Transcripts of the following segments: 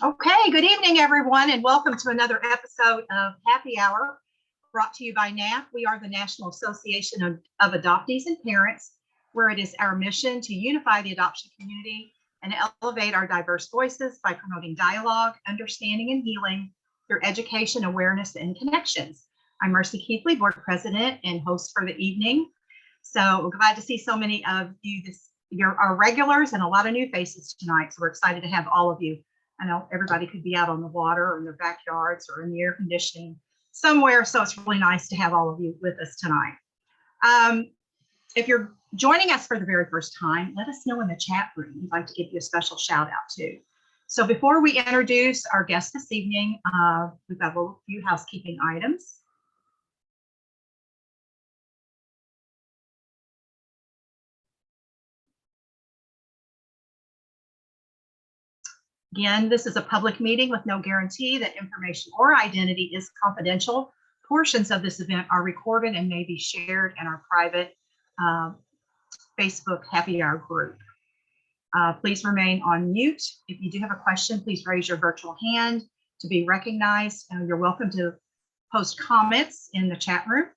Okay, good evening, everyone, and welcome to another episode of Happy Hour, brought to you by NAAP. We are the National Association of Adoptees and Parents, where it is our mission to unify the adoption community and elevate our diverse voices by promoting dialogue, understanding, and healing through education, awareness, and connections. I'm Marcie Keithley, Board President and host for the evening. So we're glad to see so many of you you're our regulars and a lot of new faces tonight. So we're excited to have all of you. I know everybody could be out on the water or in their backyards or in the air conditioning somewhere. So it's really nice to have all of you with us tonight. If you're joining us for the very first time, let us know in the chat room. We'd like to give you a special shout out too. So before we introduce our guest this evening, we've got a few housekeeping items. Again, this is a public meeting with no guarantee that information or identity is confidential. Portions of this event are recorded and may be shared in our private Facebook Happy Hour group. Please remain on mute. If you do have a question, please raise your virtual hand to be recognized. You're welcome to post comments in the chat room.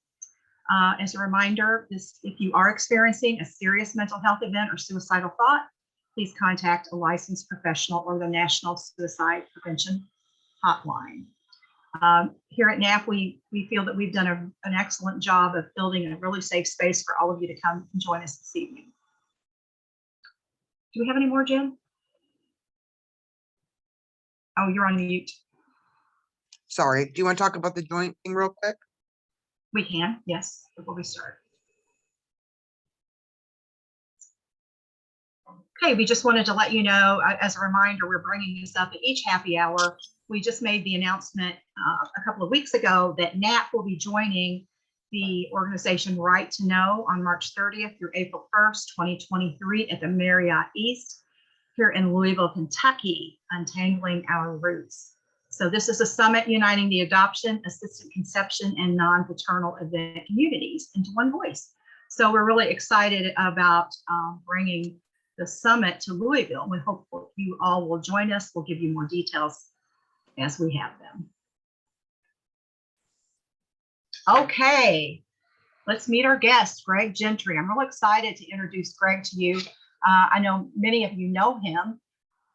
As a reminder, if you are experiencing a serious mental health event or suicidal thought, please contact a licensed professional or the National Suicide Prevention Hotline. Here at NAAP, we feel that we've done an excellent job of building a really safe space for all of you to come and join us this evening. Do we have any more, Jen? Oh, you're on mute. Sorry, do you want to talk about the joint thing real quick? We can, yes, before we start. Okay, we just wanted to let you know, as a reminder, we're bringing this up at each happy hour. We just made the announcement a couple of weeks ago that NAAP will be joining the organization Right to Know on March 30th through April 1st, 2023 at the Marriott East here in Louisville, Kentucky, Untangling Our Roots. So this is a summit uniting the adoption, assisted conception, and non-paternal event communities into one voice. So we're really excited about bringing the summit to Louisville. We hope you all will join us. We'll give you more details as we have them. Okay, let's meet our guest, Greg Gentry. I'm really excited to introduce Greg to you. I know many of you know him,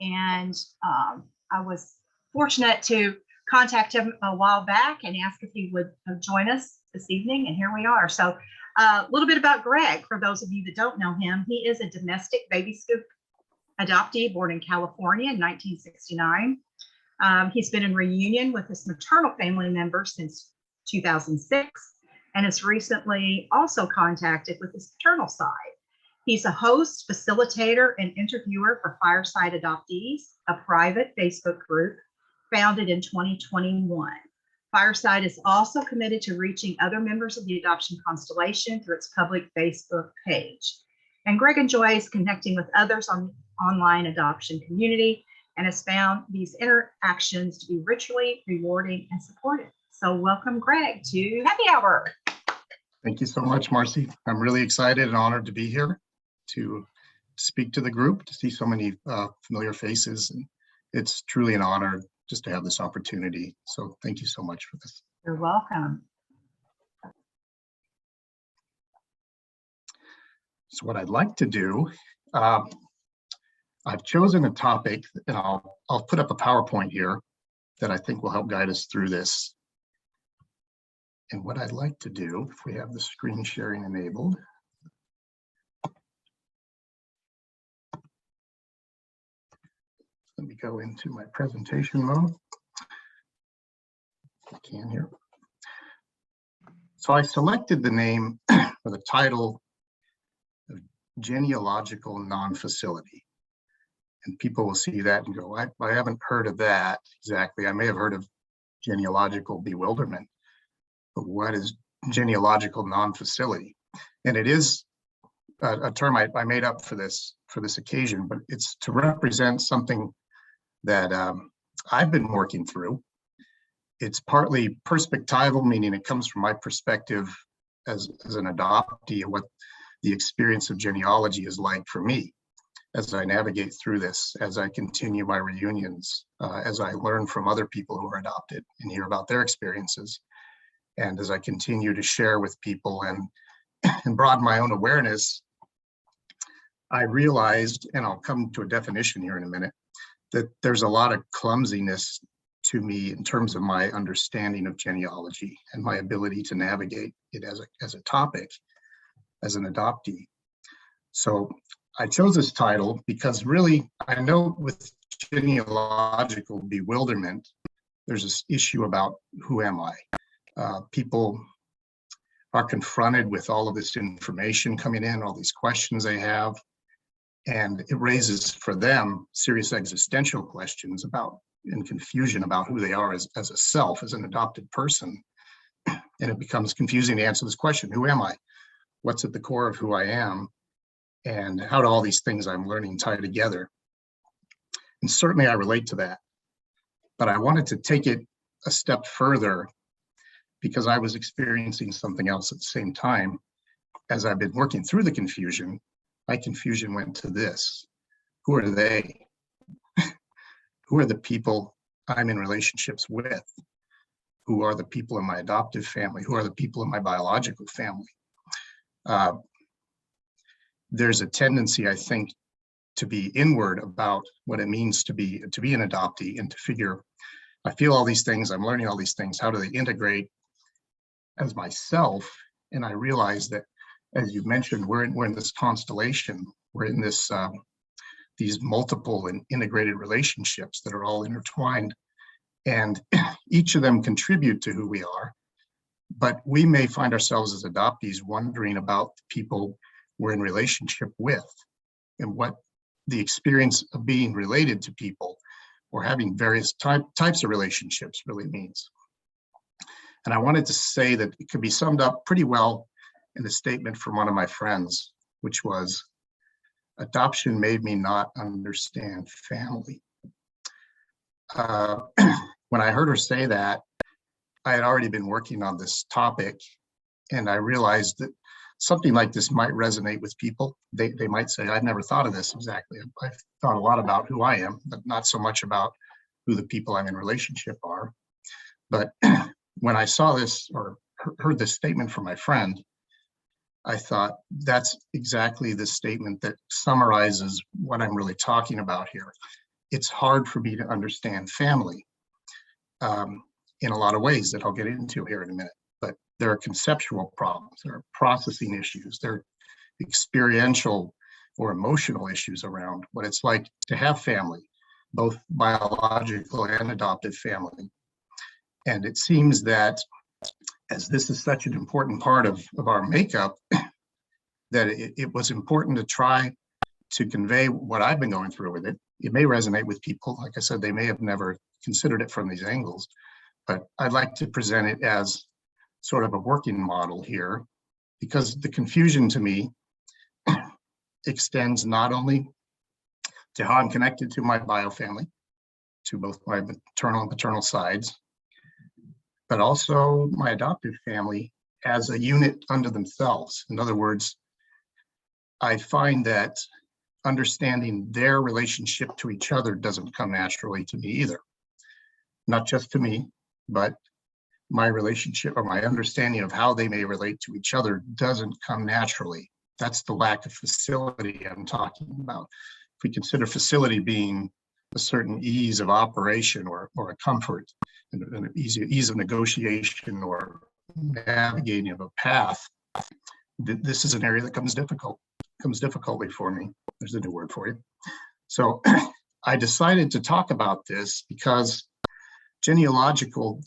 and I was fortunate to contact him a while back and ask if he would join us this evening, and here we are. So a little bit about Greg, for those of you that don't know him. He is a domestic baby scoop adoptee born in California in 1969. He's been in reunion with his maternal family member since 2006 and has recently also contacted with his paternal side. He's a host, facilitator, and interviewer for Fireside Adoptees, a private Facebook group founded in 2021. Fireside is also committed to reaching other members of the adoption constellation through its public Facebook page. And Greg enjoys connecting with others on the online adoption community and has found these interactions to be richly rewarding and supportive. So welcome, Greg, to Happy Hour. Thank you so much, Marcie. I'm really excited and honored to be here to speak to the group, to see so many familiar faces. And it's truly an honor just to have this opportunity. So thank you so much for this. You're welcome. So what I'd like to do, I've chosen a topic, and I'll put up a PowerPoint here that I think will help guide us through this. And what I'd like to do, if we have the screen sharing enabled, let me go into my presentation mode. I can here. So I selected the name or the title of Genealogical Non-Facility. And people will see that and go, I haven't heard of that exactly. I may have heard of genealogical bewilderment, but what is genealogical non-facility? And it is a term I made up for this occasion, but it's to represent something that I've been working through. It's partly perspectival, meaning it comes from my perspective as an adoptee and what the experience of genealogy is like for me. as I navigate through this, as I continue my reunions, as I learn from other people who are adopted and hear about their experiences, and as I continue to share with people and broaden my own awareness, I realized, and I'll come to a definition here in a minute, that there's a lot of clumsiness to me in terms of my understanding of genealogy and my ability to navigate it as a topic, as an adoptee. So I chose this title because really, I know with genealogical bewilderment, there's this issue about who am I? People are confronted with all of this information coming in, all these questions they have, and it raises for them serious existential questions about and confusion about who they are as a self, as an adopted person. And it becomes confusing to answer this question, who am I? What's at the core of who I am? And how do all these things I'm learning tie together? And certainly I relate to that. But I wanted to take it a step further because I was experiencing something else at the same time. As I've been working through the confusion, my confusion went to this. Who are they? Who are the people I'm in relationships with? Who are the people in my adoptive family? Who are the people in my biological family? There's a tendency, I think, to be inward about what it means to be an adoptee and to figure, I feel all these things, I'm learning all these things, how do they integrate as myself? And I realize that, as you mentioned, we're in this constellation, we're in this these multiple and integrated relationships that are all intertwined, and each of them contribute to who we are. But we may find ourselves as adoptees wondering about the people we're in relationship with and what the experience of being related to people or having various types of relationships really means. And I wanted to say that it could be summed up pretty well in a statement from one of my friends, which was, adoption made me not understand family. When I heard her say that, I had already been working on this topic, and I realized that something like this might resonate with people. They might say, I've never thought of this exactly. I've thought a lot about who I am, but not so much about who the people I'm in relationship are. But when I saw this or heard this statement from my friend, I thought that's exactly the statement that summarizes what I'm really talking about here. It's hard for me to understand family in a lot of ways that I'll get into here in a minute, but there are conceptual problems, there are processing issues, there are experiential or emotional issues around what it's like to have family, both biological and adoptive family. And it seems that as this is such an important part of our makeup, that it was important to try to convey what I've been going through with it. It may resonate with people. Like I said, they may have never considered it from these angles, but I'd like to present it as sort of a working model here, because the confusion to me extends not only to how I'm connected to my biofamily, to both my maternal and paternal sides, but also my adoptive family as a unit unto themselves. In other words, I find that understanding their relationship to each other doesn't come naturally to me either. Not just to me, but my relationship or my understanding of how they may relate to each other doesn't come naturally. That's the lack of facility I'm talking about. If we consider facility being a certain ease of operation or a comfort, an ease of negotiation or navigating of a path, this is an area that comes difficultly for me. There's a new word for you. So I decided to talk about this because genealogical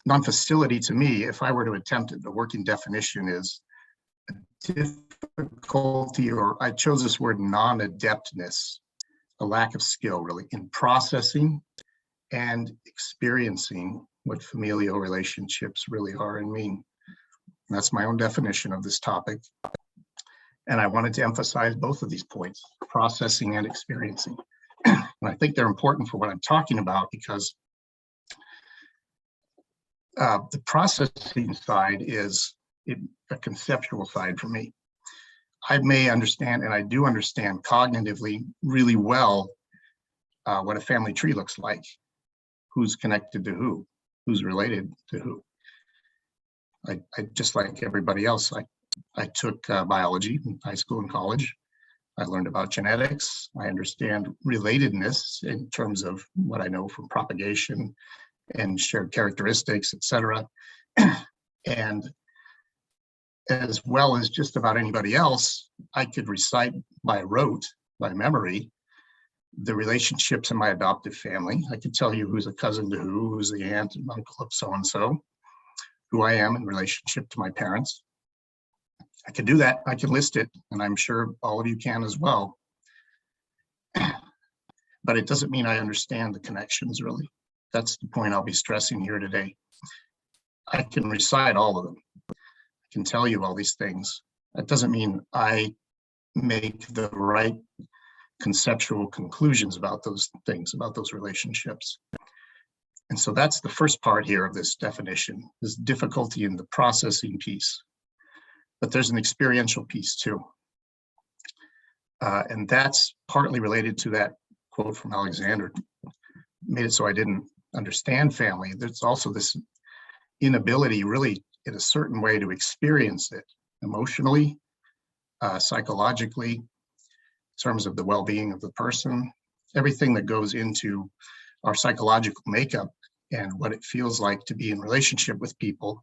non-facility to me, if I were to attempt it, the working definition is a difficulty, or I chose this word non-adeptness, a lack of skill really in processing and experiencing what familial relationships really are and mean. And that's my own definition of this topic. And I wanted to emphasize both of these points, processing and experiencing. And I think they're important for what I'm talking about because the processing side is a conceptual side for me. I may understand, and I do understand cognitively really well what a family tree looks like, who's connected to who, who's related to who. I just like everybody else, I took biology in high school and college. I learned about genetics. I understand relatedness in terms of what I know from propagation and shared characteristics, et cetera. And as well as just about anybody else, I could recite by rote, by memory, the relationships in my adoptive family. I could tell you who's a cousin to who's the aunt and uncle of so-and-so, who I am in relationship to my parents. I can do that, I can list it, and I'm sure all of you can as well. But it doesn't mean I understand the connections, really. That's the point I'll be stressing here today. I can recite all of them. I can tell you all these things. That doesn't mean I make the right conceptual conclusions about those things, about those relationships. And so that's the first part here of this definition, is difficulty in the processing piece. But there's an experiential piece too. And that's partly related to that quote from Alexander, made it so I didn't understand family. There's also this inability really in a certain way to experience it emotionally, psychologically, in terms of the well-being of the person, everything that goes into our psychological makeup and what it feels like to be in relationship with people.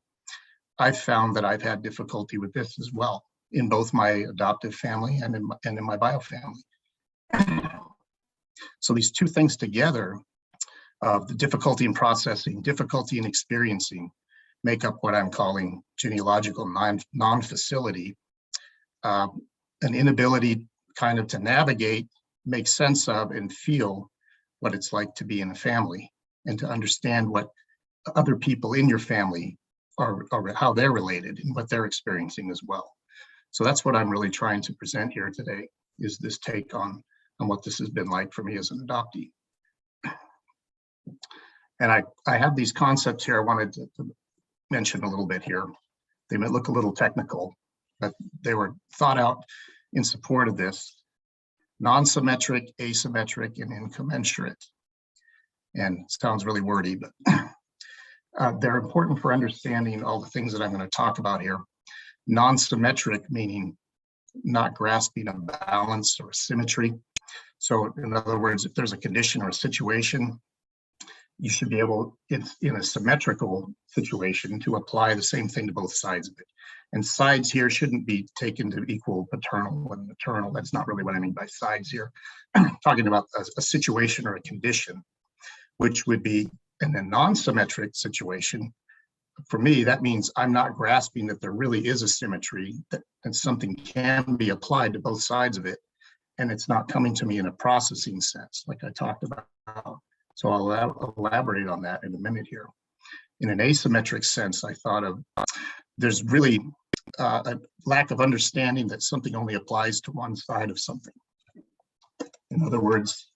I've found that I've had difficulty with this as well in both my adoptive family and in my biofamily. So these two things together, the difficulty in processing, difficulty in experiencing, make up what I'm calling genealogical non-facility, an inability kind of to navigate, make sense of, and feel what it's like to be in a family and to understand what other people in your family or how they're related and what they're experiencing as well. So that's what I'm really trying to present here today, is this take on what this has been like for me as an adoptee. And I have these concepts here I wanted to mention a little bit here. They might look a little technical, but they were thought out in support of this. Nonsymmetric, asymmetric, and incommensurate. And it sounds really wordy, but they're important for understanding all the things that I'm going to talk about here. Nonsymmetric, meaning not grasping a balance or symmetry. So in other words, if there's a condition or a situation, you should be able, in a symmetrical situation, to apply the same thing to both sides of it. And sides here shouldn't be taken to equal paternal and maternal. That's not really what I mean by sides here. I'm talking about a situation or a condition, which would be in a non-symmetric situation. For me, that means I'm not grasping that there really is a symmetry, that something can be applied to both sides of it, and it's not coming to me in a processing sense, like I talked about. So I'll elaborate on that in a minute here. In an asymmetric sense, I thought of, there's really a lack of understanding that something only applies to one side of something. In other words,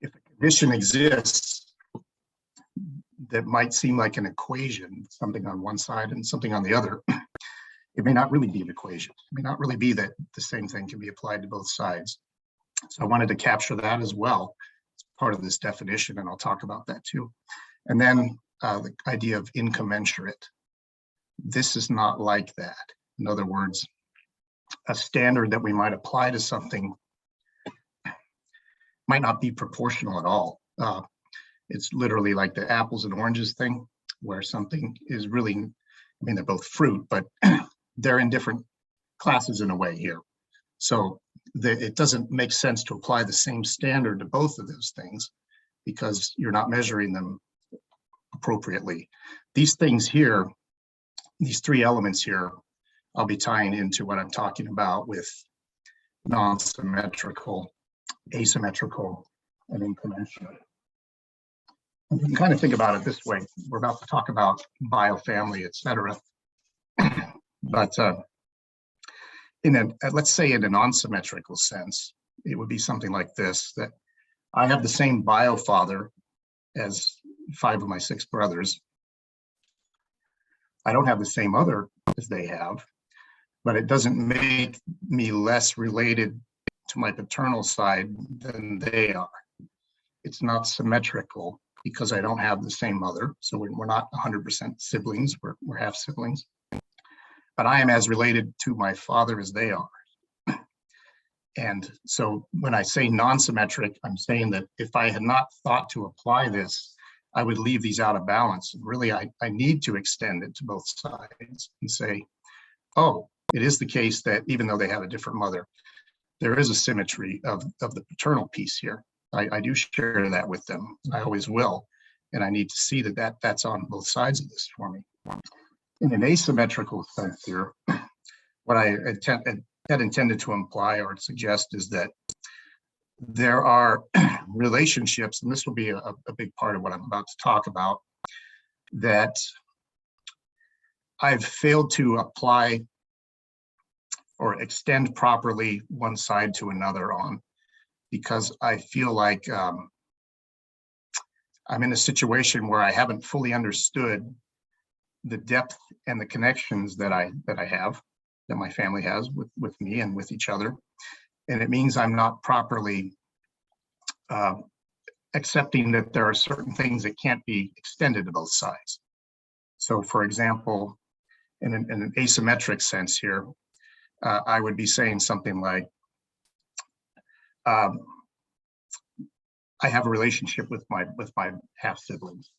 if a condition exists that might seem like an equation, something on one side and something on the other, it may not really be an equation. It may not really be that the same thing can be applied to both sides. So I wanted to capture that as well. It's part of this definition, and I'll talk about that too. And then the idea of incommensurate. This is not like that. In other words, a standard that we might apply to something might not be proportional at all. It's literally like the apples and oranges thing, where something is really, I mean, they're both fruit, but they're in different classes in a way here. So it doesn't make sense to apply the same standard to both of those things because you're not measuring them appropriately. These things here, these three elements here, I'll be tying into what I'm talking about with non-symmetrical, asymmetrical, and incommensurate. You can kind of think about it this way. We're about to talk about biofamily, et cetera. But let's say in a non-symmetrical sense, it would be something like this, that I have the same biofather as 5 of my 6 brothers. I don't have the same mother as they have, but it doesn't make me less related to my paternal side than they are. It's not symmetrical because I don't have the same mother. So we're not 100% siblings, we're half siblings. But I am as related to my father as they are. And so when I say non-symmetric, I'm saying that if I had not thought to apply this, I would leave these out of balance. And really, I need to extend it to both sides and say, oh, it is the case that even though they have a different mother, there is a symmetry of the paternal piece here. I do share that with them. I always will. And I need to see that that's on both sides of this for me. In an asymmetrical sense here, what I had intended to imply or suggest is that there are relationships, and this will be a big part of what I'm about to talk about, that I've failed to apply or extend properly one side to another on, because I feel like I'm in a situation where I haven't fully understood the depth and the connections that I have, that my family has with me and with each other. And it means I'm not properly accepting that there are certain things that can't be extended to both sides. So for example, in an asymmetric sense here, I would be saying something like, I have a relationship with my half siblings,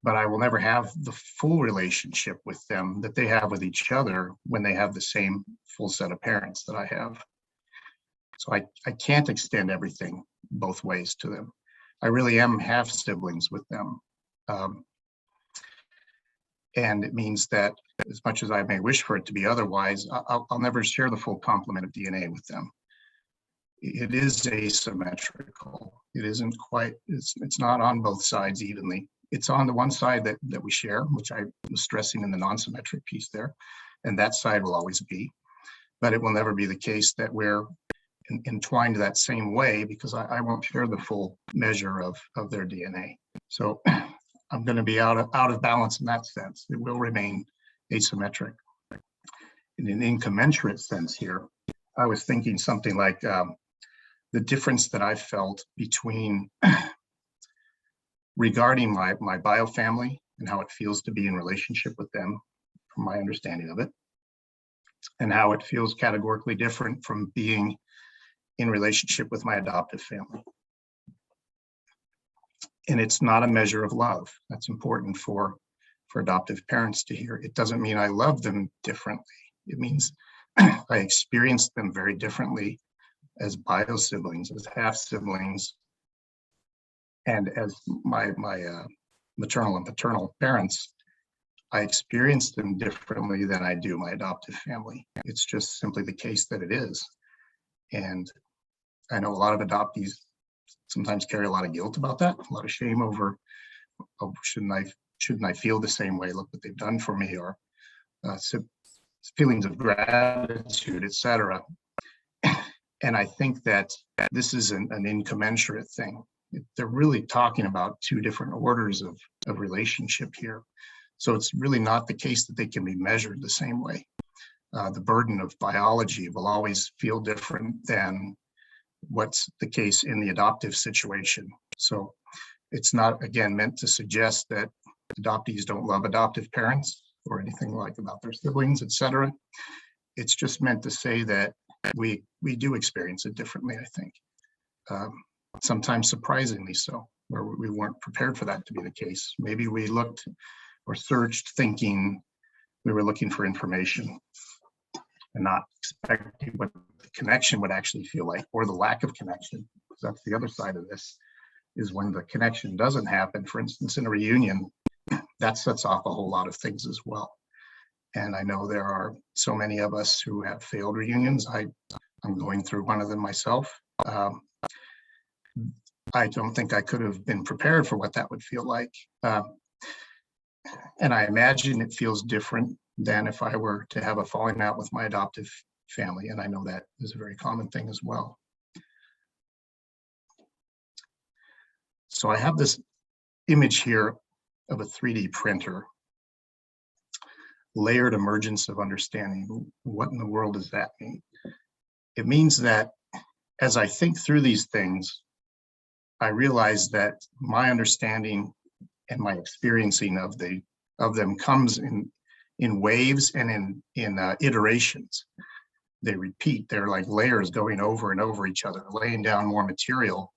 but I will never have the full relationship with them that they have with each other when they have the same full set of parents that I have. So I can't extend everything both ways to them. I really am half siblings with them. And it means that as much as I may wish for it to be otherwise, I'll never share the full complement of DNA with them. It is asymmetrical. It isn't quite, it's not on both sides evenly. It's on the one side that we share, which I was stressing in the non-symmetric piece there, and that side will always be, but it will never be the case that we're entwined that same way, because I won't share the full measure of their DNA. So I'm going to be out of balance in that sense. It will remain asymmetric. In an incommensurate sense here, I was thinking something like the difference that I felt between regarding my biofamily and how it feels to be in relationship with them, from my understanding of it, and how it feels categorically different from being in relationship with my adoptive family. And it's not a measure of love. That's important for adoptive parents to hear. It doesn't mean I love them differently. It means I experienced them very differently as bio siblings, as half siblings, and as my maternal and paternal parents. I experienced them differently than I do my adoptive family. It's just simply the case that it is. And I know a lot of adoptees sometimes carry a lot of guilt about that, a lot of shame over, oh, shouldn't I feel the same way? Look what they've done for me, or feelings of gratitude, etc. And I think that this is an incommensurate thing. They're really talking about two different orders of relationship here. So it's really not the case that they can be measured the same way. The burden of biology will always feel different than what's the case in the adoptive situation. So it's not, again, meant to suggest that adoptees don't love adoptive parents or anything like about their siblings, etc. It's just meant to say that we do experience it differently, I think. Sometimes surprisingly so, where we weren't prepared for that to be the case. Maybe we looked or searched thinking we were looking for information and not expecting what the connection would actually feel like, or the lack of connection. Because that's the other side of this, is when the connection doesn't happen, for instance, in a reunion, that sets off a whole lot of things as well. And I know there are so many of us who have failed reunions. I'm going through one of them myself. I don't think I could have been prepared for what that would feel like. And I imagine it feels different than if I were to have a falling out with my adoptive family. And I know that is a very common thing as well. So I have this image here of a 3D printer. layered emergence of understanding. What in the world does that mean? It means that as I think through these things, I realize that my understanding and my experiencing of them comes in waves and in iterations. They repeat. They're like layers going over and over each other, laying down more material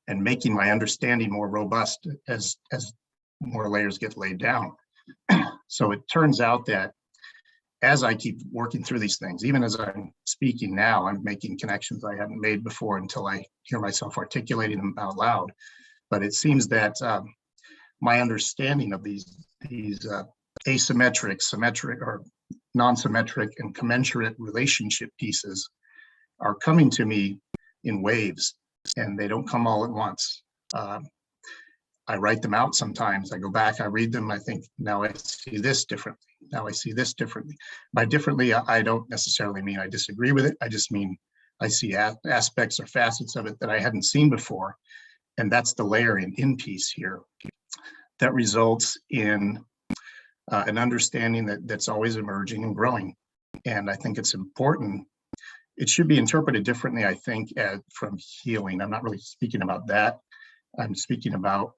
and making my understanding more robust as more layers get laid down. So it turns out that as I keep working through these things, even as I'm speaking now, I'm making connections I hadn't made before until I hear myself articulating them out loud. But it seems that my understanding of these asymmetric, symmetric, or non-symmetric and commensurate relationship pieces are coming to me in waves, and they don't come all at once. I write them out sometimes. I go back, I read them, I think, now I see this differently. Now I see this differently. By differently, I don't necessarily mean I disagree with it. I just mean I see aspects or facets of it that I hadn't seen before. And that's the layering in piece here that results in an understanding that's always emerging and growing. And I think it's important. It should be interpreted differently, I think, from healing. I'm not really speaking about that. I'm speaking about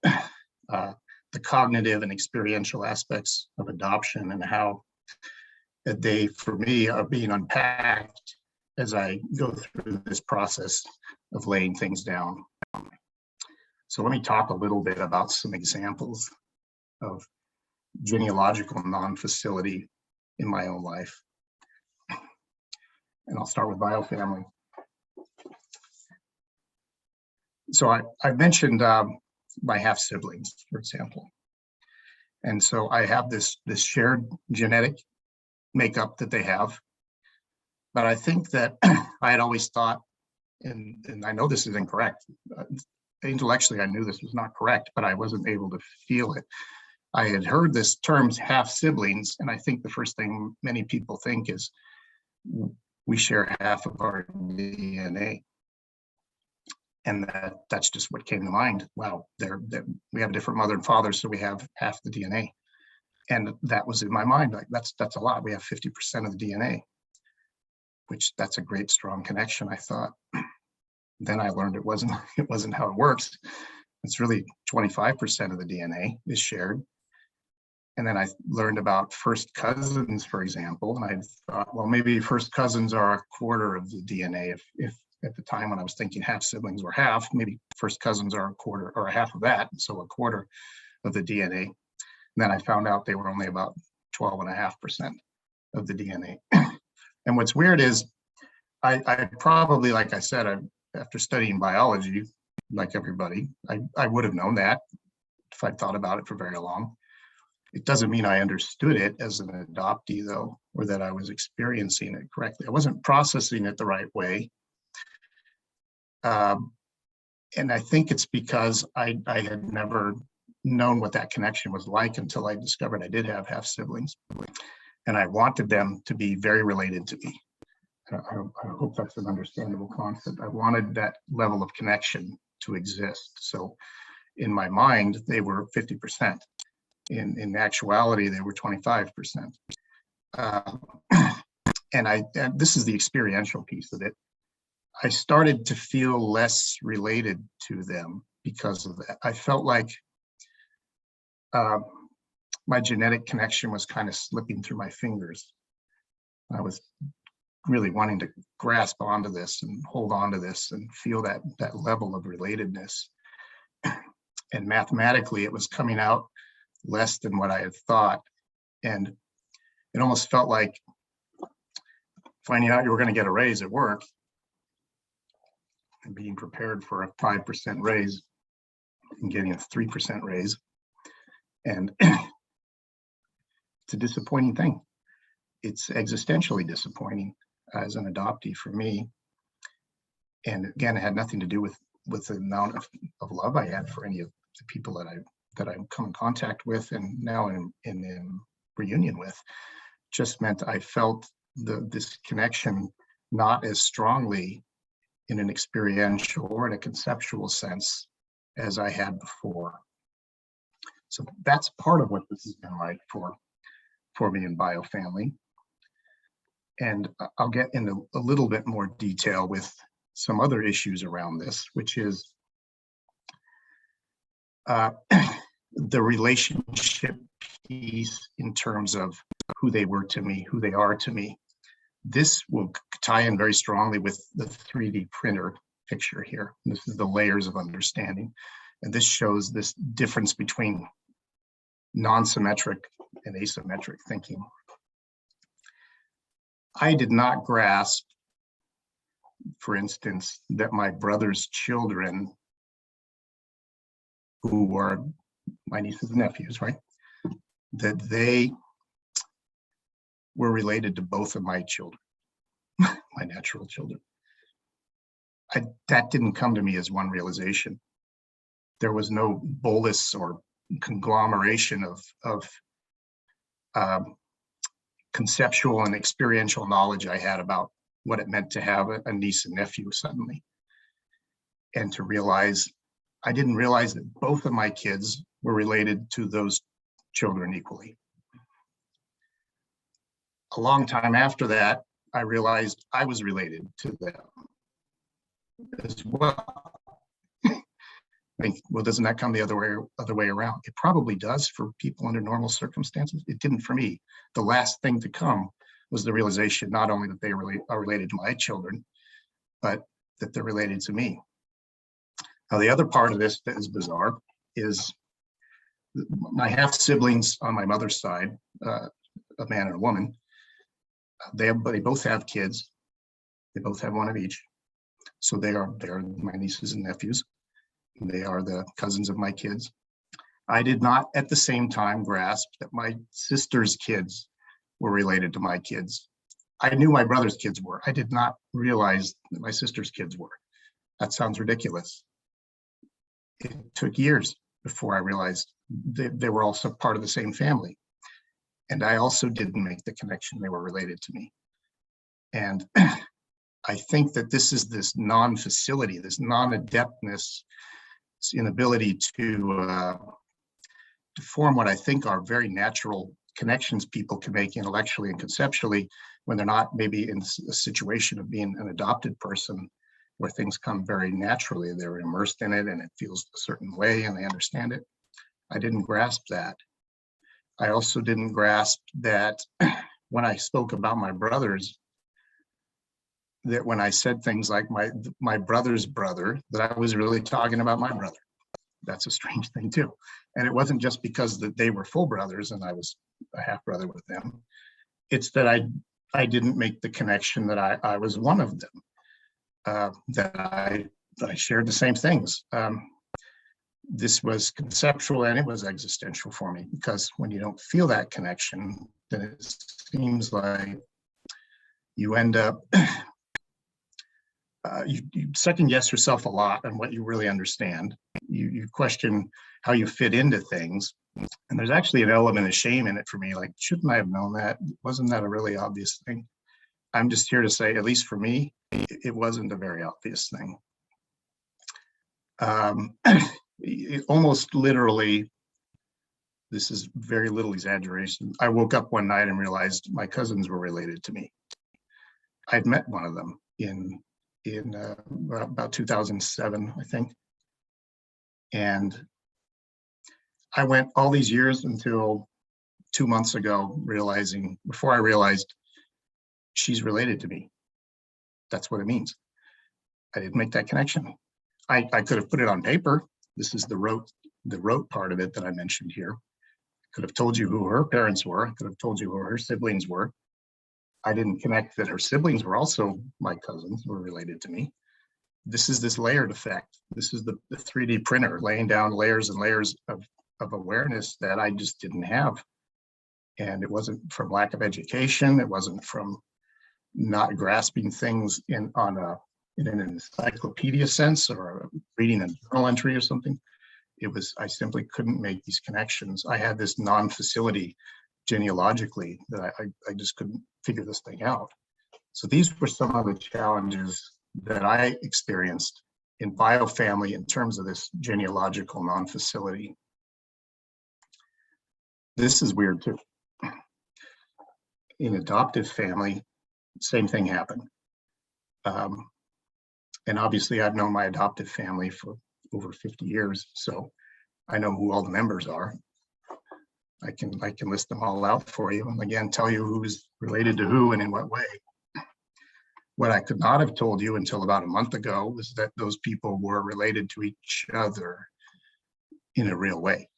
the cognitive and experiential aspects of adoption and how they, for me, are being unpacked as I go through this process of laying things down. So let me talk a little bit about some examples of genealogical non-facility in my own life. And I'll start with biofamily. So I mentioned my half siblings, for example. And so I have this shared genetic makeup that they have. But I think that I had always thought, and I know this is incorrect, intellectually I knew this was not correct, but I wasn't able to feel it. I had heard this term half siblings, and I think the first thing many people think is we share half of our DNA. And that's just what came to mind. Wow, we have a different mother and father, so we have half the DNA. And that was in my mind, like that's a lot. We have 50% of the DNA, which that's a great strong connection, I thought. Then I learned it wasn't how it works. It's really 25% of the DNA is shared. And then I learned about first cousins, for example, and I thought, well, maybe first cousins are a quarter of the DNA. If at the time when I was thinking half siblings were half, maybe first cousins are a quarter or a half of that, so a quarter of the DNA. And then I found out they were only about 12.5% of the DNA. And what's weird is I probably, like I said, after studying biology, like everybody, I would have known that if I'd thought about it for very long. It doesn't mean I understood it as an adoptee, though, or that I was experiencing it correctly. I wasn't processing it the right way. And I think it's because I had never known what that connection was like until I discovered I did have half siblings. And I wanted them to be very related to me. I hope that's an understandable concept. I wanted that level of connection to exist. So in my mind, they were 50%. In actuality, they were 25%. And this is the experiential piece of it. I started to feel less related to them because of that. I felt like my genetic connection was kind of slipping through my fingers. I was really wanting to grasp onto this and hold on to this and feel that level of relatedness. And mathematically, it was coming out less than what I had thought. And it almost felt like finding out you were going to get a raise at work and being prepared for a 5% raise and getting a 3% raise. And it's a disappointing thing. It's existentially disappointing as an adoptee for me. And again, it had nothing to do with the amount of love I had for any of the people that I've come in contact with and now in reunion with. Just meant I felt this connection not as strongly in an experiential or in a conceptual sense as I had before. So that's part of what this has been like for for me in Biofamily. And I'll get into a little bit more detail with some other issues around this, which is the relationship piece in terms of who they were to me, who they are to me. This will tie in very strongly with the 3D printer picture here. This is the layers of understanding. And this shows this difference between non-symmetric and asymmetric thinking. I did not grasp, for instance, that my brother's children, who were my nieces and nephews, right, that they were related to both of my children, my natural children. That didn't come to me as one realization. There was no bolus or conglomeration of conceptual and experiential knowledge I had about what it meant to have a niece and nephew suddenly. And to realize, I didn't realize that both of my kids were related to those children equally. A long time after that, I realized I was related to them as well. Well, doesn't that come the other way around? It probably does for people under normal circumstances. It didn't for me. The last thing to come was the realization not only that they are related to my children, but that they're related to me. Now, the other part of this that is bizarre is my half siblings on my mother's side, a man and a woman. They both have kids. They both have one of each. So they are my nieces and nephews. They are the cousins of my kids. I did not at the same time grasp that my sister's kids were related to my kids. I knew my brother's kids were. I did not realize that my sister's kids were. That sounds ridiculous. It took years before I realized that they were also part of the same family. And I also didn't make the connection they were related to me. And I think that this is this non-facility, this non-adeptness, this inability to form what I think are very natural connections people can make intellectually and conceptually when they're not maybe in a situation of being an adopted person where things come very naturally. They're immersed in it and it feels a certain way and they understand it. I didn't grasp that. I also didn't grasp that when I spoke about my brothers, that when I said things like my brother's brother, that I was really talking about my brother. That's a strange thing too. And it wasn't just because that they were full brothers and I was a half brother with them. It's that I didn't make the connection that I was one of them, that I shared the same things. This was conceptual and it was existential for me, because when you don't feel that connection, then it seems like you end up you second guess yourself a lot on what you really understand. You question how you fit into things. And there's actually an element of shame in it for me. Like, shouldn't I have known that? Wasn't that a really obvious thing? I'm just here to say, at least for me, it wasn't a very obvious thing. It almost literally, this is very little exaggeration. I woke up one night and realized my cousins were related to me. I'd met one of them in about 2007, I think. And I went all these years until 2 months ago, before I realized she's related to me. That's what it means. I didn't make that connection. I could have put it on paper. This is the rote part of it that I mentioned here. I could have told you who her parents were. I could have told you who her siblings were. I didn't connect that her siblings were also my cousins, were related to me. This is this layered effect. This is the 3D printer laying down layers and layers of awareness that I just didn't have. And it wasn't from lack of education. It wasn't from not grasping things in an encyclopedia sense or reading a journal entry or something. It was, I simply couldn't make these connections. I had this non-facility genealogically that I just couldn't figure this thing out. So these were some of the challenges that I experienced in biofamily in terms of this genealogical non-facility. This is weird too. in adoptive family, same thing happened. And obviously I've known my adoptive family for over 50 years, so I know who all the members are. I can list them all out for you, and again, tell you who's related to who and in what way. What I could not have told you until about a month ago was that those people were related to each other in a real way,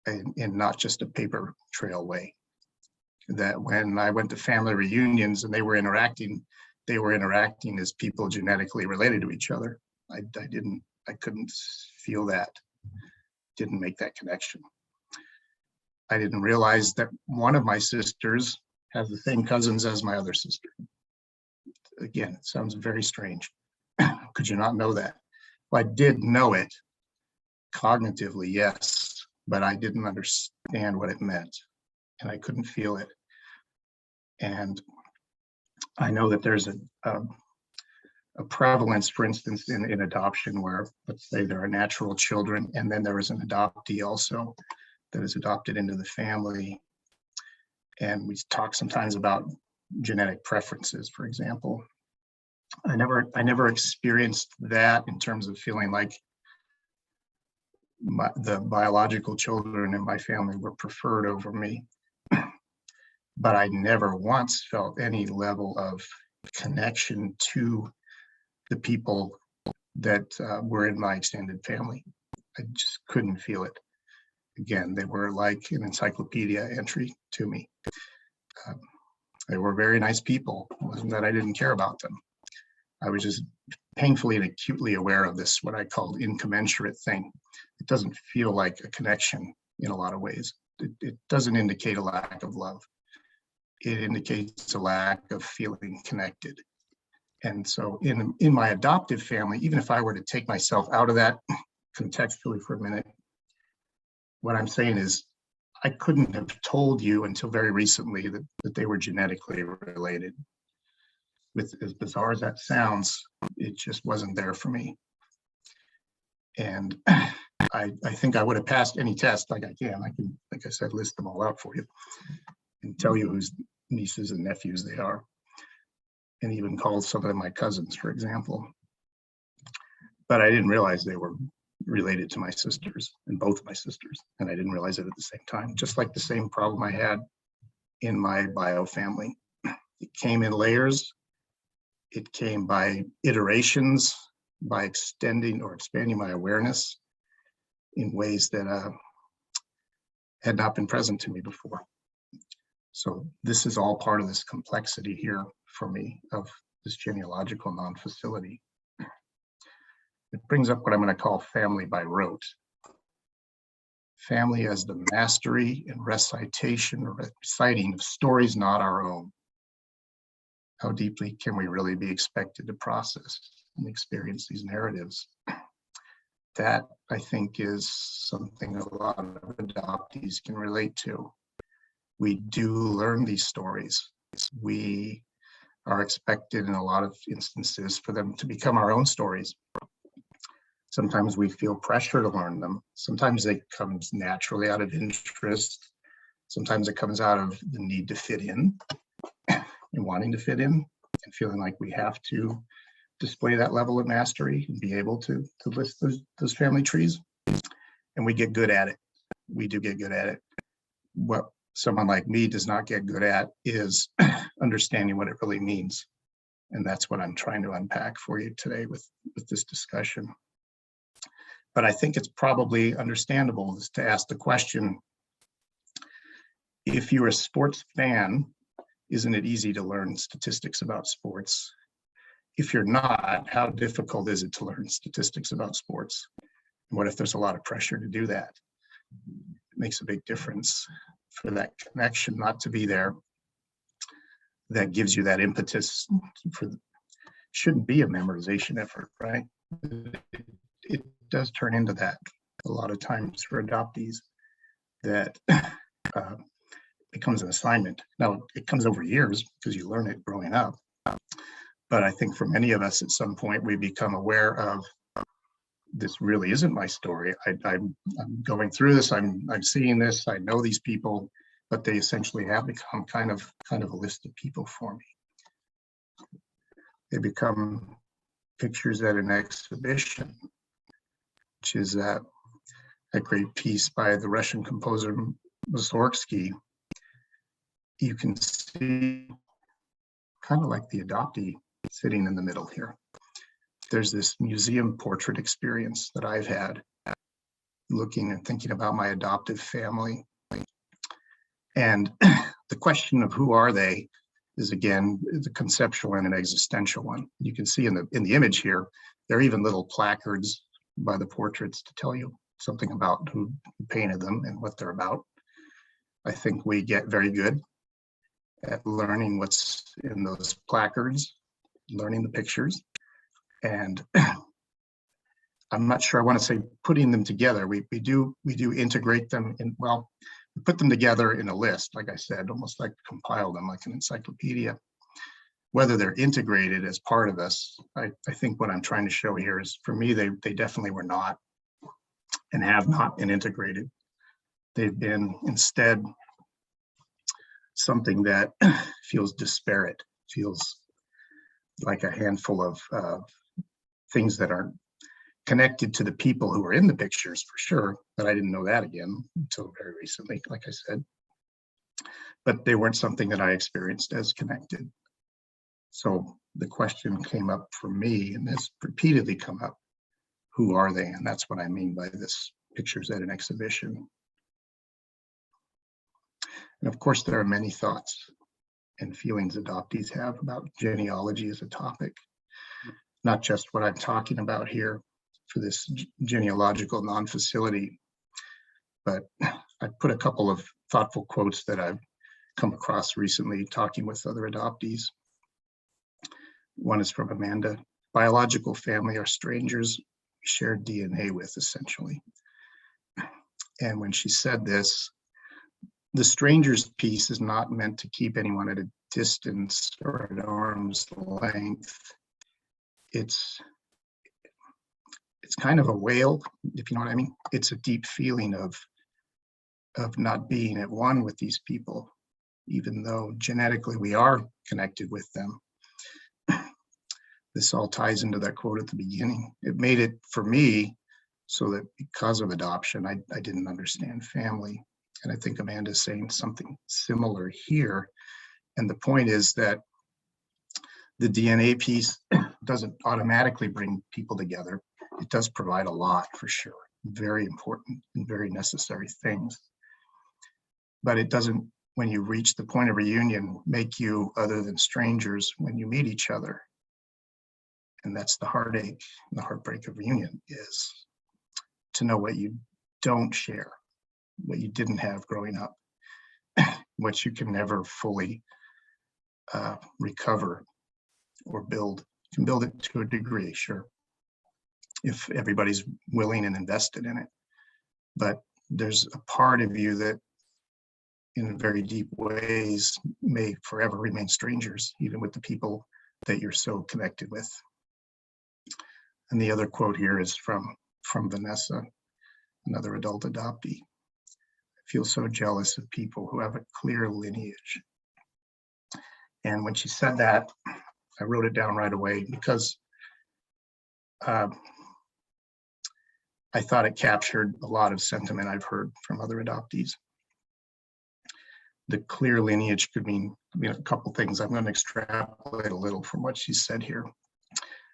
and not just a paper trail way. That when I went to family reunions and they were interacting as people genetically related to each other. I couldn't feel that, didn't make that connection. I didn't realize that one of my sisters has the same cousins as my other sister. Again, it sounds very strange. Could you not know that? Well, I did know it cognitively, yes, but I didn't understand what it meant, and I couldn't feel it. And I know that there's a prevalence, for instance, in adoption where, let's say, there are natural children, and then there is an adoptee also that is adopted into the family. And we talk sometimes about genetic preferences, for example. I never experienced that in terms of feeling like the biological children in my family were preferred over me. But I never once felt any level of connection to the people that were in my extended family. I just couldn't feel it. Again, they were like an encyclopedia entry to me. They were very nice people. It wasn't that I didn't care about them. I was just painfully and acutely aware of this, what I called incommensurate thing. It doesn't feel like a connection in a lot of ways. It doesn't indicate a lack of love. It indicates a lack of feeling connected. And so in my adoptive family, even if I were to take myself out of that contextually for a minute, what I'm saying is I couldn't have told you until very recently that they were genetically related. With as bizarre as that sounds, it just wasn't there for me. And I think I would have passed any test like I can. I can, like I said, list them all out for you and tell you whose nieces and nephews they are, and even call some of them my cousins, for example. But I didn't realize they were related to my sisters, and both my sisters, and I didn't realize it at the same time, just like the same problem I had in my biofamily. It came in layers. It came by iterations, by extending or expanding my awareness in ways that had not been present to me before. So this is all part of this complexity here for me of this genealogical non-facility. It brings up what I'm going to call family by rote. Family as the mastery and recitation or reciting of stories not our own. How deeply can we really be expected to process and experience these narratives? That, I think, is something a lot of adoptees can relate to. We do learn these stories. We are expected in a lot of instances for them to become our own stories. Sometimes we feel pressure to learn them. Sometimes it comes naturally out of interest. Sometimes it comes out of the need to fit in and wanting to fit in and feeling like we have to display that level of mastery and be able to list those family trees. And we get good at it. We do get good at it. What someone like me does not get good at is understanding what it really means. And that's what I'm trying to unpack for you today with this discussion. But I think it's probably understandable to ask the question, if you're a sports fan, isn't it easy to learn statistics about sports? If you're not, how difficult is it to learn statistics about sports? And what if there's a lot of pressure to do that? It makes a big difference for that connection not to be there. That gives you that impetus for, shouldn't be a memorization effort, right? It does turn into that a lot of times for adoptees, that becomes an assignment. Now, it comes over years because you learn it growing up. But I think for many of us at some point, we become aware of, this really isn't my story. I'm going through this, I'm seeing this, I know these people, but they essentially have become kind of a list of people for me. They become pictures at an exhibition, which is a great piece by the Russian composer Mussorgsky. You can see kind of like the adoptee sitting in the middle here. There's this museum portrait experience that I've had looking and thinking about my adoptive family. And the question of who are they is, again, the conceptual and an existential one. You can see in the image here, there are even little placards by the portraits to tell you something about who painted them and what they're about. I think we get very good at learning what's in those placards, learning the pictures. And I'm not sure I want to say putting them together. We do integrate them in, well, we put them together in a list, like I said, almost like compile them like an encyclopedia. Whether they're integrated as part of us, I think what I'm trying to show here is, for me, they definitely were not and have not been integrated. They've been instead something that feels disparate, feels like a handful of things that aren't connected to the people who are in the pictures, for sure, but I didn't know that again until very recently, like I said. But they weren't something that I experienced as connected. So the question came up for me, and has repeatedly come up, who are they? And that's what I mean by this pictures at an exhibition. And of course, there are many thoughts and feelings adoptees have about genealogy as a topic, not just what I'm talking about here for this genealogical non-facility, but I put a couple of thoughtful quotes that I've come across recently talking with other adoptees. One is from Amanda. Biological family are strangers we share DNA with, essentially. And when she said this, the strangers piece is not meant to keep anyone at a distance or at arm's length. It's kind of a wail, if you know what I mean. It's a deep feeling of not being at one with these people, even though genetically we are connected with them. This all ties into that quote at the beginning. It made it for me so that because of adoption, I didn't understand family. And I think Amanda's saying something similar here. And the point is that the DNA piece doesn't automatically bring people together. It does provide a lot, for sure. Very important and very necessary things. But it doesn't, when you reach the point of reunion, make you other than strangers when you meet each other. And that's the heartache and the heartbreak of reunion, is to know what you don't share, what you didn't have growing up, what you can never fully recover or build. You can build it to a degree, sure, if everybody's willing and invested in it. But there's a part of you that in very deep ways may forever remain strangers, even with the people that you're so connected with. And the other quote here is from Vanessa, another adult adoptee. I feel so jealous of people who have a clear lineage. And when she said that, I wrote it down right away because I thought it captured a lot of sentiment I've heard from other adoptees. The clear lineage could mean a couple things. I'm going to extrapolate a little from what she said here.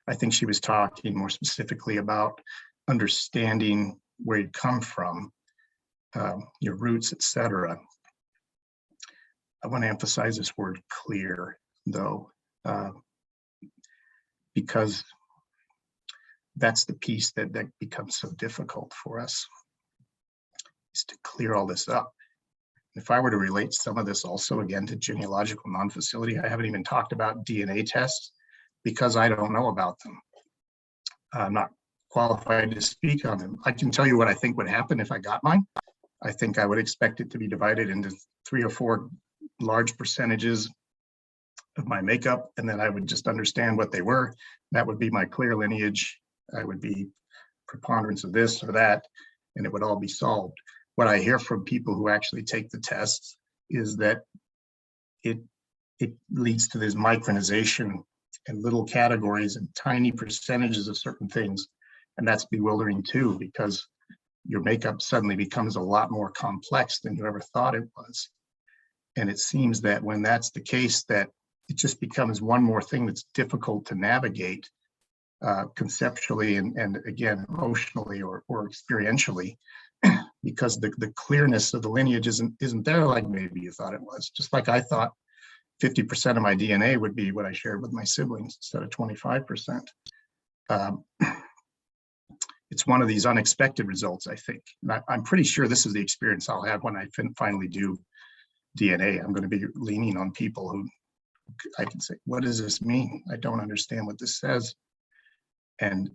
I think she was talking more specifically about understanding where you come from, your roots, etc. I want to emphasize this word clear, though, because that's the piece that becomes so difficult for us, is to clear all this up. If I were to relate some of this also again to genealogical non-facility, I haven't even talked about DNA tests because I don't know about them. I'm not qualified to speak on them. I can tell you what I think would happen if I got mine. I think I would expect it to be divided into 3 or 4 large percentages of my makeup, and then I would just understand what they were. That would be my clear lineage. I would be preponderance of this or that, and it would all be solved. What I hear from people who actually take the tests is that it leads to this micronization and little categories and tiny percentages of certain things. And that's bewildering too, because your makeup suddenly becomes a lot more complex than you ever thought it was. And it seems that when that's the case, that it just becomes one more thing that's difficult to navigate conceptually and again, emotionally or experientially, because the clearness of the lineage isn't there like maybe you thought it was. Just like I thought 50% of my DNA would be what I shared with my siblings instead of 25%. It's one of these unexpected results, I think. And I'm pretty sure this is the experience I'll have when I finally do DNA. I'm going to be leaning on people who I can say, what does this mean? I don't understand what this says. And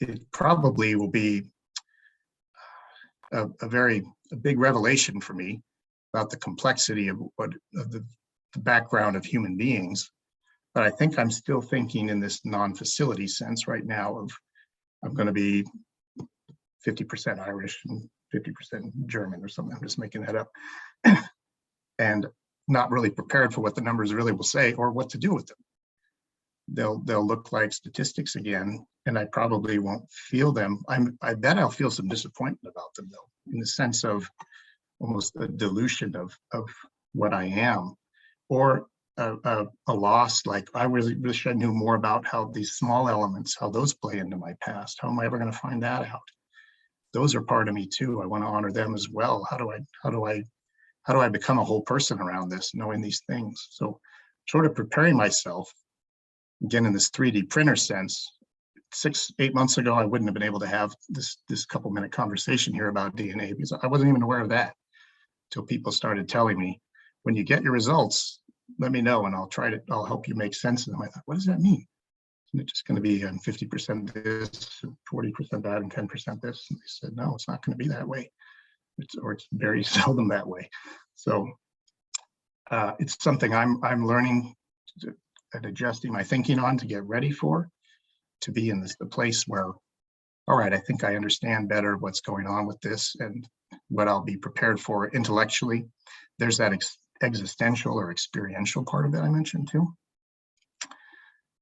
it probably will be a big revelation for me about the complexity of the background of human beings. But I think I'm still thinking in this non-facility sense right now of I'm going to be 50% Irish and 50% German or something. I'm just making that up. And not really prepared for what the numbers really will say or what to do with them. They'll look like statistics again, and I probably won't feel them. I bet I'll feel some disappointment about them though, in the sense of almost a dilution of what I am, or a loss, like I really wish I knew more about how these small elements, how those play into my past. How am I ever going to find that out? Those are part of me too. I want to honor them as well. How do I become a whole person around this, knowing these things? So sort of preparing myself, again, in this 3D printer sense. 6-8 months ago, I wouldn't have been able to have this couple minute conversation here about DNA because I wasn't even aware of that until people started telling me, when you get your results, let me know and I'll help you make sense of them. I thought, what does that mean? Isn't it just going to be 50% this, 40% that, and 10% this? And they said, no, it's not going to be that way. It's very seldom that way. So it's something I'm learning and adjusting my thinking on to get ready for, to be in the place where, all right, I think I understand better what's going on with this and what I'll be prepared for intellectually. There's that existential or experiential part of it I mentioned too.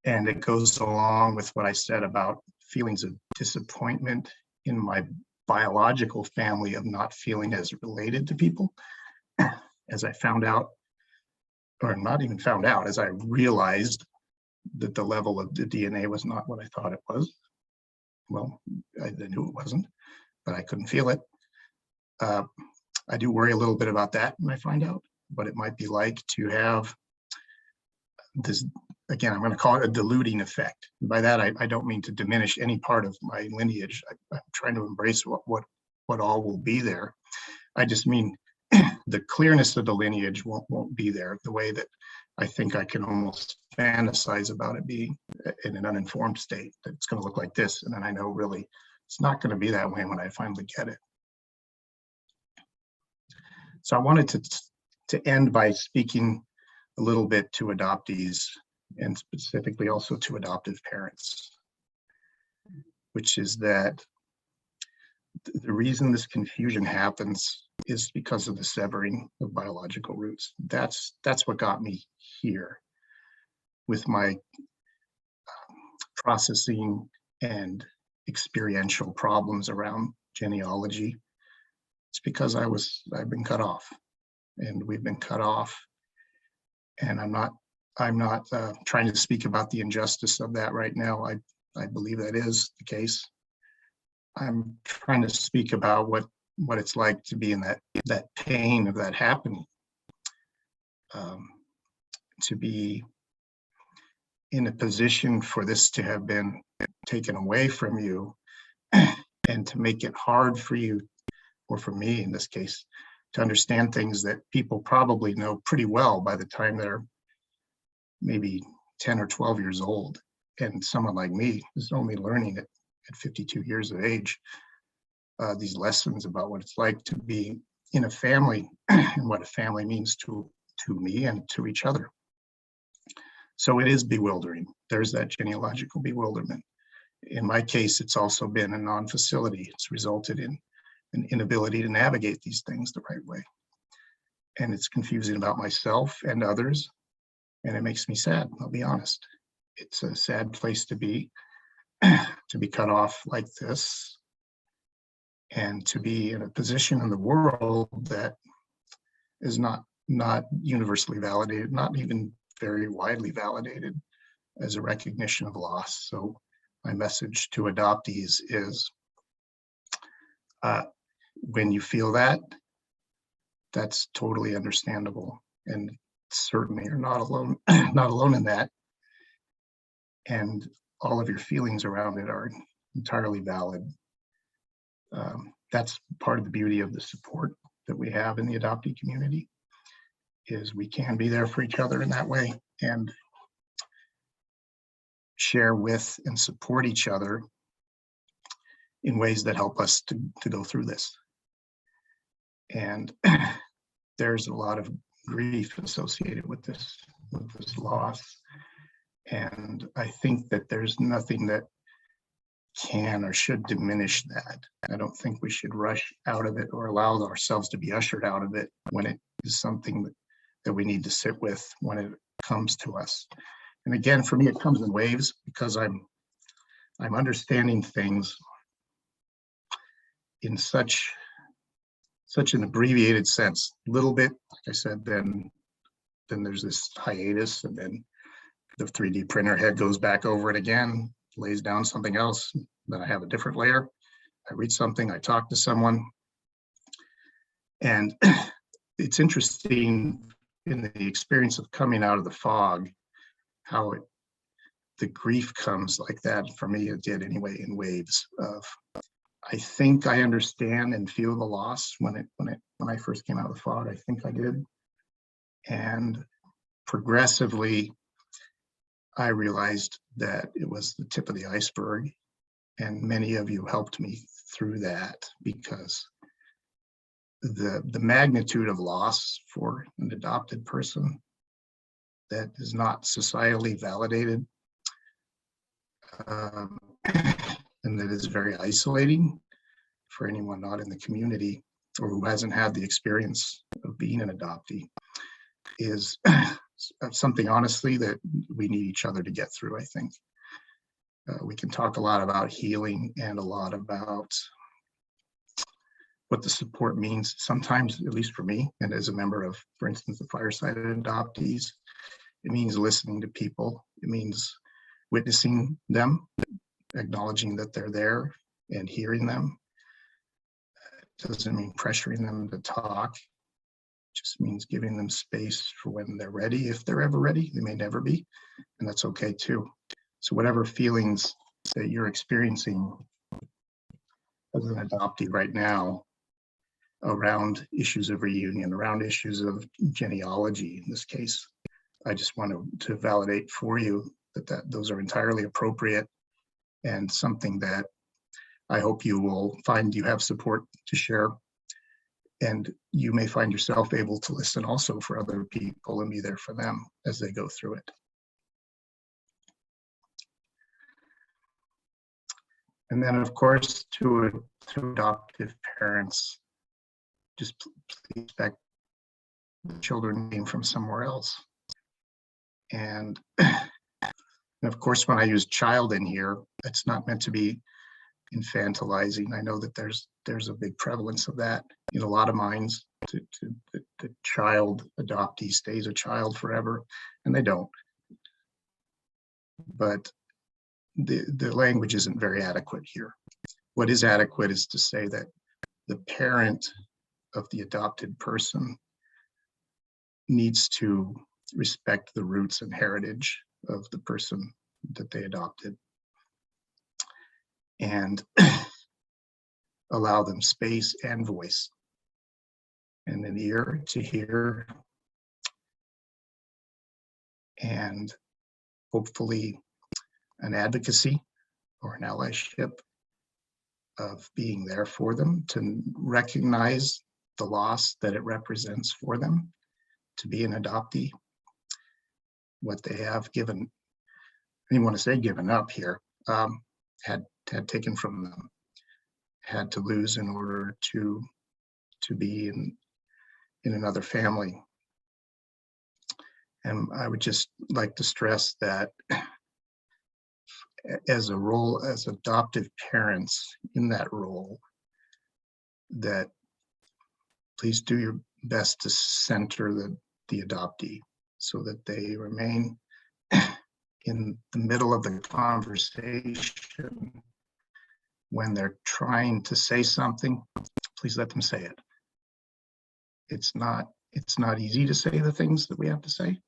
And it goes along with what I said about feelings of disappointment in my biological family of not feeling as related to people. As I found out, or not even found out, as I realized that the level of the DNA was not what I thought it was. Well, I knew it wasn't, but I couldn't feel it. I do worry a little bit about that when I find out what it might be like to have this, again, I'm going to call it a diluting effect. And by that, I don't mean to diminish any part of my lineage. I'm trying to embrace what all will be there. I just mean the clearness of the lineage won't be there the way that I think I can almost fantasize about it being in an uninformed state. That it's going to look like this, and then I know really it's not going to be that way when I finally get it. So I wanted to end by speaking a little bit to adoptees and specifically also to adoptive parents, which is that the reason this confusion happens is because of the severing of biological roots. That's what got me here with my processing and experiential problems around genealogy. It's because I've been cut off, and we've been cut off. And I'm not trying to speak about the injustice of that right now. I believe that is the case. I'm trying to speak about what it's like to be in that pain of that happening, to be in a position for this to have been taken away from you, and to make it hard for you, or for me in this case, to understand things that people probably know pretty well by the time they're maybe 10 or 12 years old. And someone like me is only learning it at 52 years of age, these lessons about what it's like to be in a family and what a family means to me and to each other. So it is bewildering. There's that genealogical bewilderment. In my case, it's also been a non-facility. It's resulted in an inability to navigate these things the right way. and it's confusing about myself and others, and it makes me sad, I'll be honest. It's a sad place to be, to be cut off like this, and to be in a position in the world that is not universally validated, not even very widely validated as a recognition of loss. So my message to adoptees is, when you feel that, that's totally understandable, and certainly you're not alone, not alone in that. And all of your feelings around it are entirely valid. That's part of the beauty of the support that we have in the adoptee community, is we can be there for each other in that way and share with and support each other in ways that help us to go through this. And there's a lot of grief associated with this loss. And I think that there's nothing that can or should diminish that. I don't think we should rush out of it or allow ourselves to be ushered out of it when it is something that we need to sit with when it comes to us. And again, for me, it comes in waves, because I'm understanding things in such an abbreviated sense. A little bit, like I said, then there's this hiatus, and then the 3D printer head goes back over it again, lays down something else, then I have a different layer. I read something, I talk to someone. And it's interesting in the experience of coming out of the fog, how the grief comes like that. For me, it did anyway, in waves of, I think I understand and feel the loss when I first came out of the fog. I think I did. And progressively, I realized that it was the tip of the iceberg, and many of you helped me through that, because the magnitude of loss for an adopted person that is not societally validated, and that is very isolating for anyone not in the community or who hasn't had the experience of being an adoptee, is something, honestly, that we need each other to get through, I think. We can talk a lot about healing and a lot about what the support means. Sometimes, at least for me, and as a member of, for instance, the Fireside Adoptees, it means listening to people. It means witnessing them, acknowledging that they're there and hearing them. It doesn't mean pressuring them to talk. It just means giving them space for when they're ready. If they're ever ready, they may never be, and that's okay too. So whatever feelings that you're experiencing as an adoptee right now around issues of reunion, around issues of genealogy in this case, I just want to validate for you that those are entirely appropriate, and something that I hope you will find you have support to share. And you may find yourself able to listen also for other people and be there for them as they go through it. And then, of course, to adoptive parents, just please expect the children came from somewhere else. And of course, when I use child in here, it's not meant to be infantilizing. I know that there's a big prevalence of that in a lot of minds. The child adoptee stays a child forever, and they don't. But the language isn't very adequate here. What is adequate is to say that the parent of the adopted person needs to respect the roots and heritage of the person that they adopted, and allow them space and voice, and an ear to hear, and hopefully an advocacy or an allyship of being there for them, to recognize the loss that it represents for them to be an adoptee, what they have given, I didn't want to say given up here, had taken from them, had to lose in order to be in another family. And I would just like to stress that as a role, as adoptive parents in that role, that please do your best to center the adoptee so that they remain in the middle of the conversation. When they're trying to say something, please let them say it. It's not easy to say the things that we have to say.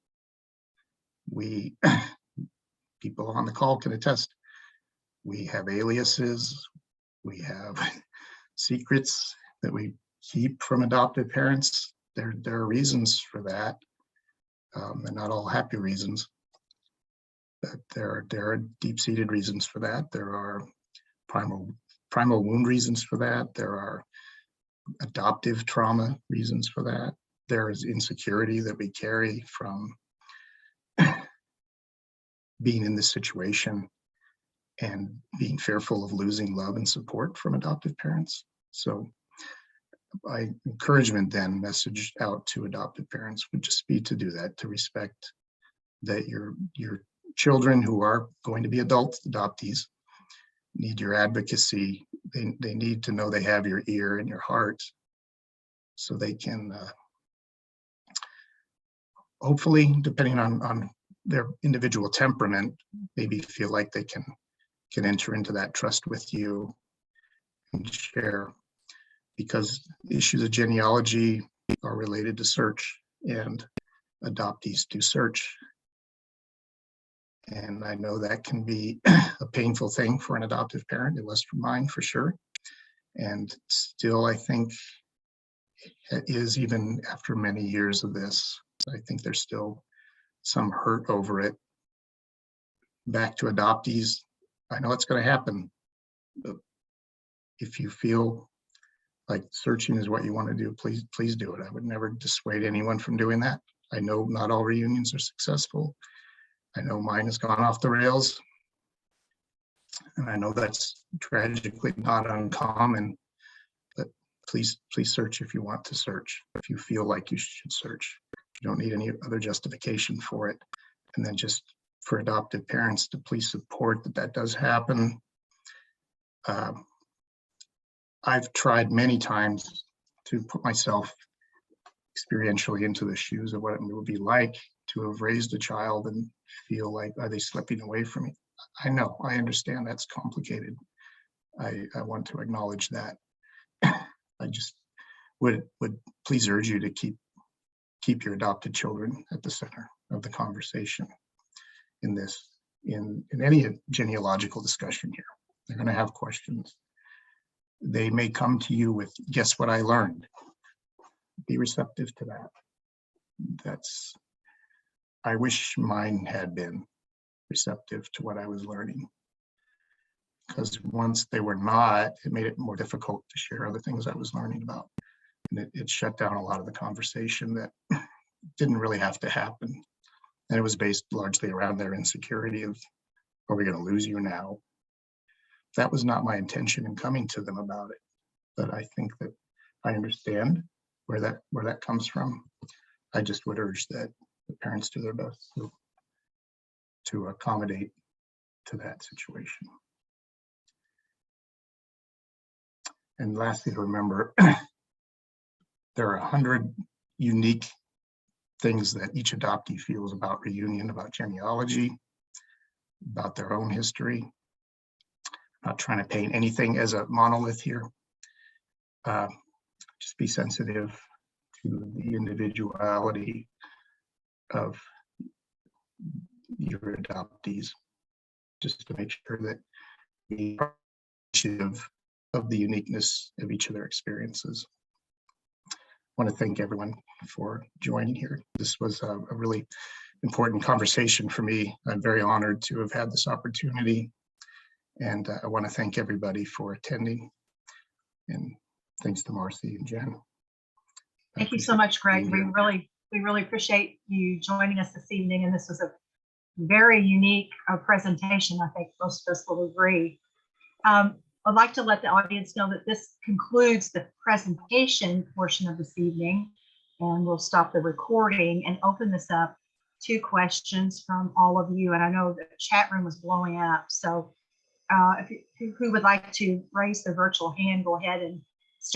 We, people on the call can attest, we have aliases, we have secrets that we keep from adoptive parents. There are reasons for that. They're not all happy reasons, but there are deep-seated reasons for that. There are primal wound reasons for that. There are adoptive trauma reasons for that. There is insecurity that we carry from being in this situation and being fearful of losing love and support from adoptive parents. So my encouragement then, message out to adoptive parents, would just be to do that, to respect that your children who are going to be adoptees need your advocacy. They need to know they have your ear and your heart, so they can hopefully, depending on their individual temperament, maybe feel like they can enter into that trust with you and share, because issues of genealogy are related to search, and adoptees do search. And I know that can be a painful thing for an adoptive parent. It was for mine, for sure. And still, I think it is, even after many years of this, I think there's still some hurt over it. Back to adoptees, I know it's going to happen, but if you feel like searching is what you want to do, please do it. I would never dissuade anyone from doing that. I know not all reunions are successful. I know mine has gone off the rails, and I know that's tragically not uncommon, but please search if you want to search, if you feel like you should search. You don't need any other justification for it. And then just for adoptive parents to please support that does happen. I've tried many times to put myself experientially into the shoes of what it would be like to have raised a child and feel like, are they slipping away from me? I know, I understand that's complicated. I want to acknowledge that. I just would please urge you to keep your adopted children at the center of the conversation in any genealogical discussion here. They're going to have questions. They may come to you with, guess what I learned? Be receptive to that. I wish mine had been receptive to what I was learning, because once they were not, it made it more difficult to share other things I was learning about. And it shut down a lot of the conversation that didn't really have to happen. And it was based largely around their insecurity of, are we going to lose you now? That was not my intention in coming to them about it. But I think that I understand where that comes from. I just would urge that the parents do their best to accommodate to that situation. And lastly, to remember, there are 100 unique things that each adoptee feels about reunion, about genealogy, about their own history. I'm not trying to paint anything as a monolith here. Just be sensitive to the individuality of your adoptees, just to make sure that we are appreciative of the uniqueness of each of their experiences. I want to thank everyone for joining here. This was a really important conversation for me. I'm very honored to have had this opportunity, and I want to thank everybody for attending, and thanks to Marcie and Jen. Thank you so much, Greg. We really appreciate you joining us this evening, and this was a very unique presentation. I think most of us will agree. I'd like to let the audience know that this concludes the presentation portion of this evening. and we'll stop the recording and open this up to questions from all of you. And I know the chat room was blowing up. So if who would like to raise their virtual hand, go ahead and